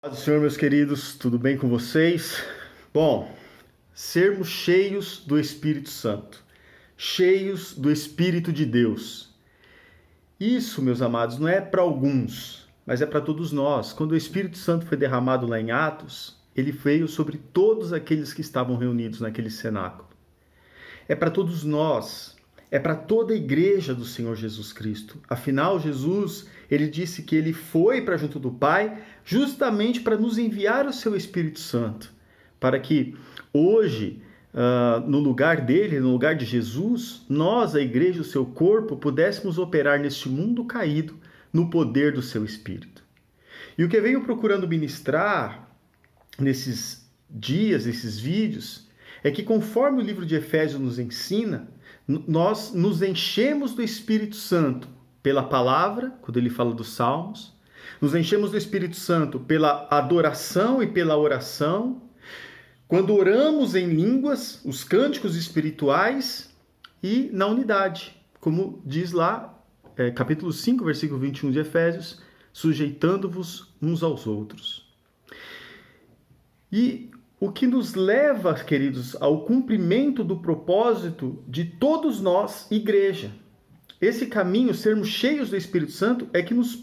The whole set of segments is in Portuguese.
Paz do Senhor, meus queridos, tudo bem com vocês? Bom, sermos cheios do Espírito Santo, cheios do Espírito de Deus. Isso, meus amados, não é para alguns, mas é para todos nós. Quando o Espírito Santo foi derramado lá em Atos, ele veio sobre todos aqueles que estavam reunidos naquele cenáculo. É para todos nós. É para toda a igreja do Senhor Jesus Cristo. Afinal, Jesus, ele disse que ele foi para junto do Pai justamente para nos enviar o seu Espírito Santo, para que hoje, no lugar dele, no lugar de Jesus, nós, a igreja, o seu corpo, pudéssemos operar neste mundo caído no poder do seu Espírito. E o que eu venho procurando ministrar nesses dias, nesses vídeos, é que conforme o livro de Efésios nos ensina, nós nos enchemos do Espírito Santo pela palavra, quando ele fala dos salmos, nos enchemos do Espírito Santo pela adoração e pela oração, quando oramos em línguas, os cânticos espirituais e na unidade, como diz lá, capítulo 5, versículo 21 de Efésios, sujeitando-vos uns aos outros. E o que nos leva, queridos, ao cumprimento do propósito de todos nós, igreja. Esse caminho, sermos cheios do Espírito Santo, é que nos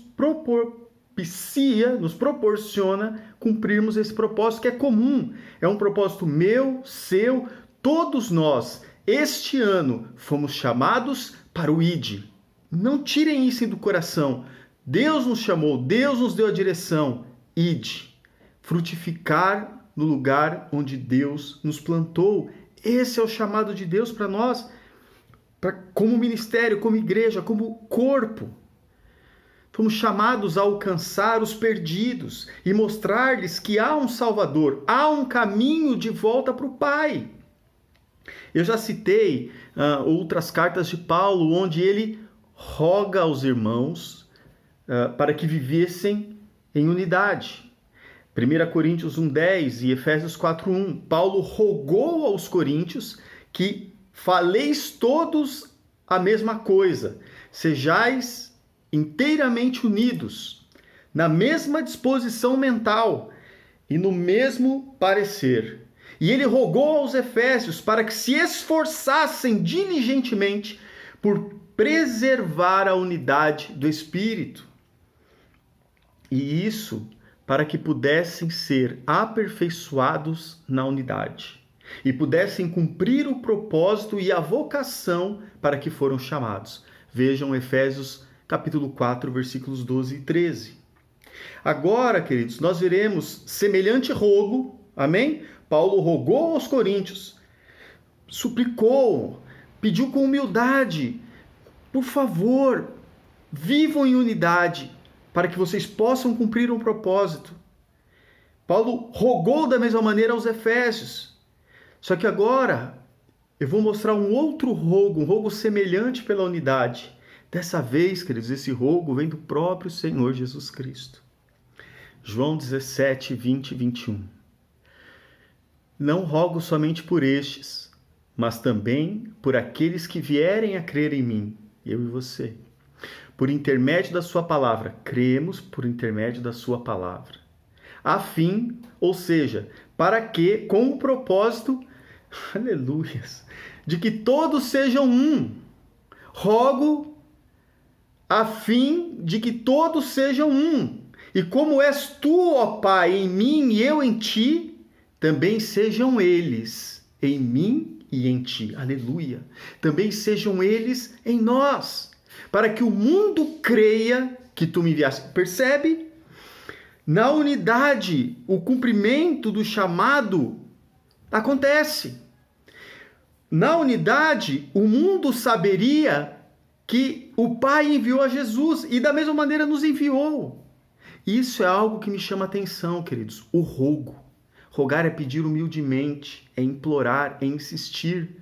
proporciona cumprirmos esse propósito que é comum. É um propósito meu, seu, todos nós. Este ano fomos chamados para o ID. Não tirem isso do coração. Deus nos chamou, Deus nos deu a direção. ID. Frutificar no lugar onde Deus nos plantou. Esse é o chamado de Deus para nós, como ministério, como igreja, como corpo. Fomos chamados a alcançar os perdidos e mostrar-lhes que há um Salvador, há um caminho de volta para o Pai. Eu já citei outras cartas de Paulo, onde ele roga aos irmãos para que vivessem em unidade. 1 Coríntios 1,10 e Efésios 4,1, Paulo rogou aos coríntios que faleis todos a mesma coisa, sejais inteiramente unidos, na mesma disposição mental e no mesmo parecer. E ele rogou aos efésios para que se esforçassem diligentemente por preservar a unidade do Espírito. E isso para que pudessem ser aperfeiçoados na unidade e pudessem cumprir o propósito e a vocação para que foram chamados. Vejam Efésios capítulo 4, versículos 12 e 13. Agora, queridos, nós veremos semelhante rogo, amém? Paulo rogou aos coríntios, suplicou, pediu com humildade, por favor, vivam em unidade, para que vocês possam cumprir um propósito. Paulo rogou da mesma maneira aos efésios. Só que agora eu vou mostrar um outro rogo, um rogo semelhante pela unidade. Dessa vez, queridos, esse rogo vem do próprio Senhor Jesus Cristo. João 17, 20 e 21. Não rogo somente por estes, mas também por aqueles que vierem a crer em mim, eu e você. Por intermédio da sua palavra, cremos por intermédio da sua palavra. A fim, ou seja, para que, com o propósito, aleluias, de que todos sejam um. Rogo a fim de que todos sejam um. E como és tu, ó Pai, em mim e eu em ti, também sejam eles em mim e em ti. Aleluia. Também sejam eles em nós, para que o mundo creia que tu me enviaste. Percebe? Na unidade, o cumprimento do chamado acontece. Na unidade, o mundo saberia que o Pai enviou a Jesus e da mesma maneira nos enviou. Isso é algo que me chama a atenção, queridos. O rogo. Rogar é pedir humildemente, é implorar, é insistir.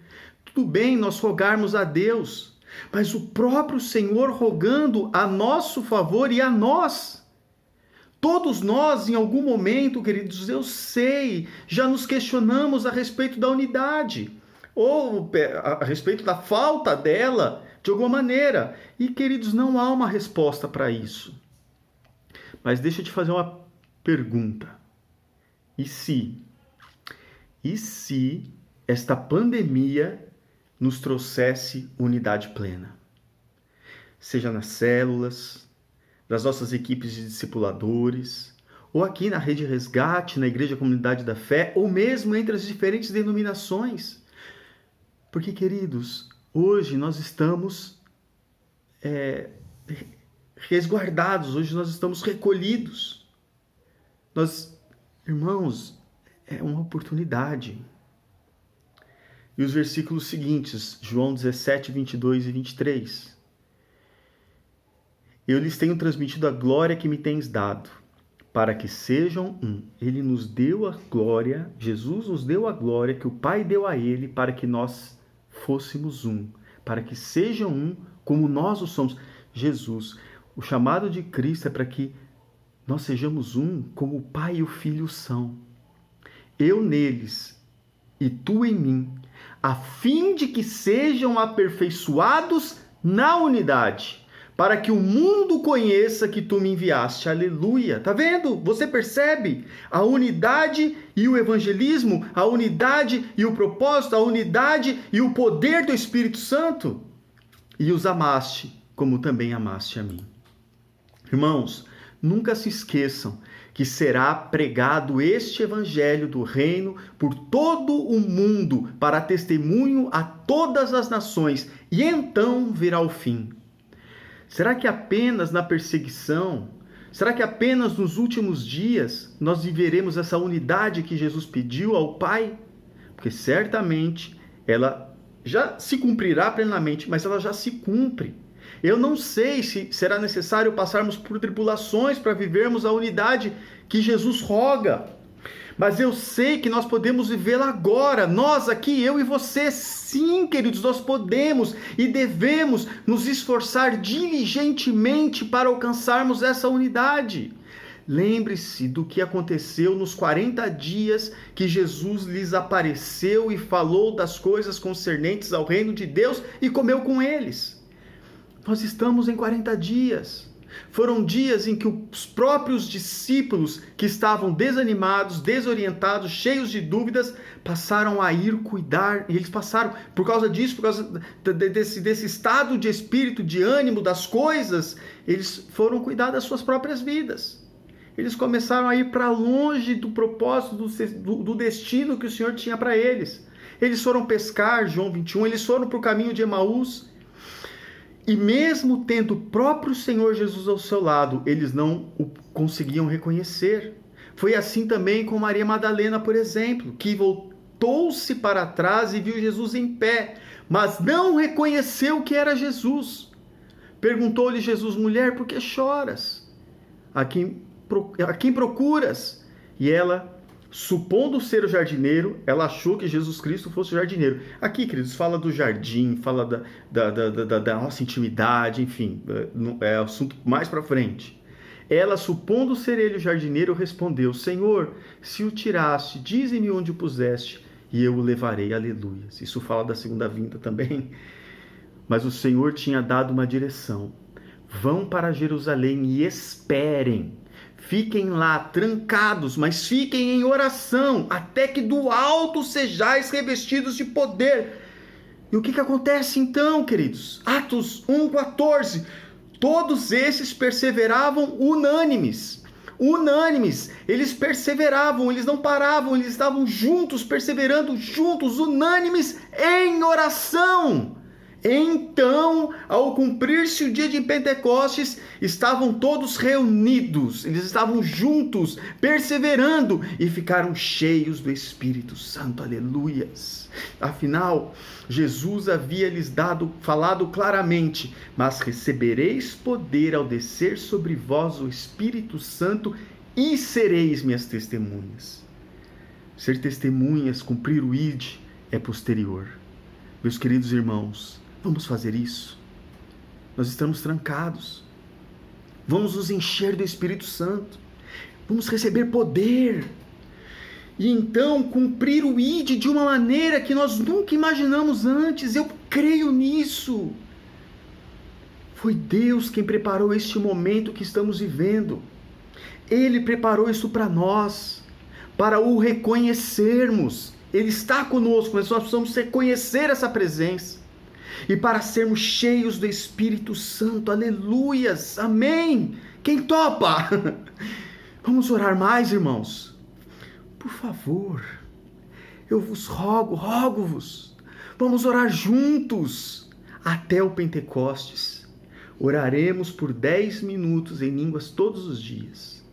Tudo bem nós rogarmos a Deus, mas o próprio Senhor rogando a nosso favor e a nós. Todos nós, em algum momento, queridos, eu sei, já nos questionamos a respeito da unidade, ou a respeito da falta dela, de alguma maneira. E, queridos, não há uma resposta para isso. Mas deixa eu te fazer uma pergunta: e se esta pandemia nos trouxesse unidade plena? Seja nas células, das nossas equipes de discipuladores, ou aqui na Rede Resgate, na Igreja Comunidade da Fé, ou mesmo entre as diferentes denominações. Porque, queridos, hoje nós estamos resguardados, hoje nós estamos recolhidos. Irmãos, é uma oportunidade. E os versículos seguintes, João 17, 22 e 23. Eu lhes tenho transmitido a glória que me tens dado, para que sejam um. Ele nos deu a glória, Jesus nos deu a glória que o Pai deu a ele, para que nós fôssemos um, para que sejam um como nós o somos. Jesus, o chamado de Cristo é para que nós sejamos um como o Pai e o Filho são. Eu neles e tu em mim, a fim de que sejam aperfeiçoados na unidade, para que o mundo conheça que tu me enviaste. Aleluia! Tá vendo? Você percebe? A unidade e o evangelismo, a unidade e o propósito, a unidade e o poder do Espírito Santo. E os amaste, como também amaste a mim. Irmãos, nunca se esqueçam que será pregado este evangelho do reino por todo o mundo para testemunho a todas as nações, e então virá o fim. Será que apenas na perseguição, será que apenas nos últimos dias nós viveremos essa unidade que Jesus pediu ao Pai? Porque certamente ela já se cumprirá plenamente, mas ela já se cumpre. Eu não sei se será necessário passarmos por tribulações para vivermos a unidade que Jesus roga. Mas eu sei que nós podemos vivê-la agora. Nós aqui, eu e você, sim, queridos, nós podemos e devemos nos esforçar diligentemente para alcançarmos essa unidade. Lembre-se do que aconteceu nos 40 dias que Jesus lhes apareceu e falou das coisas concernentes ao reino de Deus e comeu com eles. Nós estamos em 40 dias. Foram dias em que os próprios discípulos, que estavam desanimados, desorientados, cheios de dúvidas, passaram a ir cuidar. E eles passaram, por causa disso, por causa desse estado de espírito, de ânimo das coisas, eles foram cuidar das suas próprias vidas. Eles começaram a ir para longe do propósito, do destino que o Senhor tinha para eles. Eles foram pescar, João 21, eles foram para o caminho de Emaús. E mesmo tendo o próprio Senhor Jesus ao seu lado, eles não o conseguiam reconhecer. Foi assim também com Maria Madalena, por exemplo, que voltou-se para trás e viu Jesus em pé, mas não reconheceu que era Jesus. Perguntou-lhe Jesus: mulher, por que choras? A quem procuras? E ela, supondo ser o jardineiro, ela achou que Jesus Cristo fosse o jardineiro. Aqui, queridos, fala do jardim, fala da nossa intimidade, enfim, é assunto mais para frente. Ela, supondo ser ele o jardineiro, respondeu: Senhor, se o tiraste, dize-me onde o puseste, e eu o levarei. Aleluia. Isso fala da segunda vinda também. Mas o Senhor tinha dado uma direção: vão para Jerusalém e esperem. Fiquem lá, trancados, mas fiquem em oração, até que do alto sejais revestidos de poder. E o que acontece então, queridos? Atos 1:14. Todos esses perseveravam unânimes. Eles perseveravam, eles não paravam, eles estavam juntos, perseverando juntos, unânimes em oração. Então, ao cumprir-se o dia de Pentecostes, estavam todos reunidos, eles estavam juntos, perseverando e ficaram cheios do Espírito Santo, aleluias. Afinal, Jesus havia lhes falado claramente: mas recebereis poder ao descer sobre vós o Espírito Santo e sereis minhas testemunhas. Ser testemunhas, cumprir o ID, é posterior. Meus queridos irmãos, vamos fazer isso. Nós estamos trancados. Vamos nos encher do Espírito Santo. Vamos receber poder. E então cumprir o ID de uma maneira que nós nunca imaginamos antes. Eu creio nisso. Foi Deus quem preparou este momento que estamos vivendo. Ele preparou isso para nós, para o reconhecermos. Ele está conosco, mas nós precisamos reconhecer essa presença. E para sermos cheios do Espírito Santo, aleluias, amém. Quem topa? Vamos orar mais, irmãos? Por favor, eu vos rogo-vos, vamos orar juntos até o Pentecostes. Oraremos por 10 minutos em línguas todos os dias.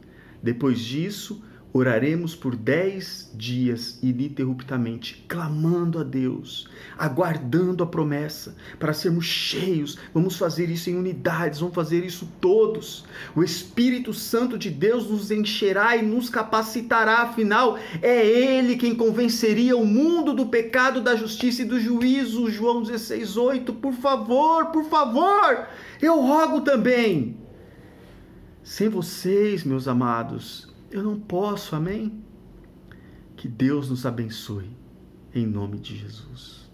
Depois disso, oraremos por 10 dias ininterruptamente, clamando a Deus, aguardando a promessa, para sermos cheios. Vamos fazer isso em unidades, vamos fazer isso todos. O Espírito Santo de Deus nos encherá e nos capacitará, afinal, é Ele quem convenceria o mundo do pecado, da justiça e do juízo. João 16:8, por favor, eu rogo também. Sem vocês, meus amados, eu não posso, amém? Que Deus nos abençoe, em nome de Jesus.